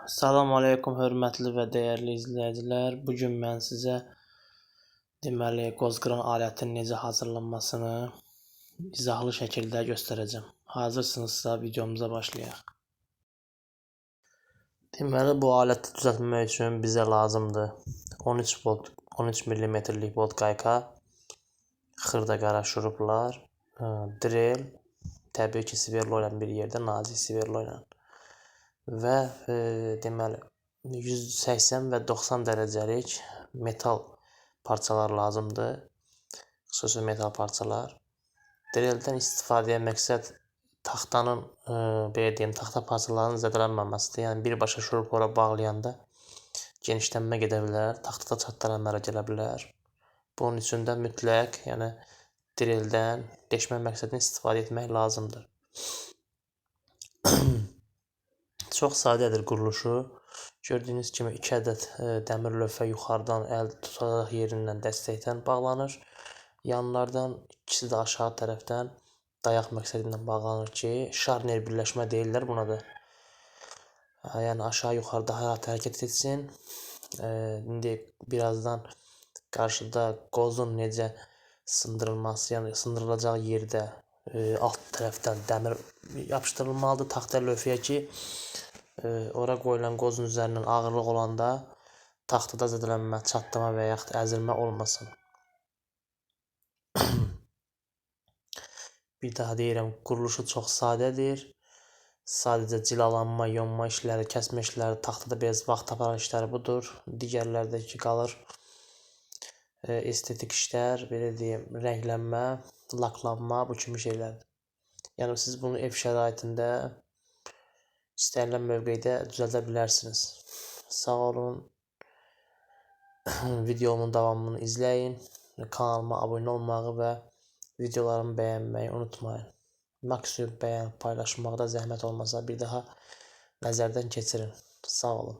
Salam aleykum hörmətli və dəyərli izləyicilər. Bugün mən sizə qozqıran alətinin necə hazırlanmasını izahlı şəkildə göstərəcəm. Hazırsınızsa videomuza başlayaq. Bu aləti düzəltmək üçün bizə lazımdır 13 mm-lik volt qayka, xırda qara şuruplar, drel, təbii ki sverlo ilə bir yerdə, nazik sverlo ilə və 180 və 90 dərəcəlik metal parçalar lazımdır. Xüsusi metal parçalar. Dreldən istifadəyə məqsəd taxtanın, taxta parçalarının zədələnməməsidir. Yəni birbaşa şurupu ora bağlayanda genişlənmə gedə bilər, taxtada çatlar əmələ gələ bilər. Bunun üçün də mütləq, yəni dreldən deşmə məqsədini istifadə etmək lazımdır. Çox sadədir quruluşu. Gördüyünüz kimi 2 ədəd dəmir lövhə yuxarıdan əl tutaraq yerindən dəstəkdən bağlanır. Yanlardan ikisi də aşağı tərəfdən dayaq məqsədi ilə bağlanır ki, şarner birləşmə deyirlər buna da. Yəni aşağı yuxarı daha rahat hərəkət etsin. İndi birazdan qarşıda qozun necə sındırılması, yəni sındırılacaq yerdə alt tərəfdən dəmir yapışdırılmalıdır taxta lövhəyə ki, ora qoyulan qozun üzərindən ağırlıq olanda taxtada zədələnmə, çatlama və yaxud əzilmə olmasın. Bir daha deyirəm, quruluşu çox sadədir. Sadəcə cilalanma, yonma işləri, kəsmə işləri, taxtada biraz vaxt aparan işləri budur. Digərlərdəki qalır estetik işlər, belə deyim, rənglənmə, laklanma, bu kimi şeylərdir. Yəni siz bunu ev şəraitində istənilən mövqedə düzəldə bilərsiniz. Sağ olun. Videomun davamını izləyin. Kanalıma abunə olmağı və videolarımı bəyənməyi unutmayın. Maksimum bəyən, paylaşmaqda zəhmət olmasa bir daha nəzərdən keçirin. Sağ olun.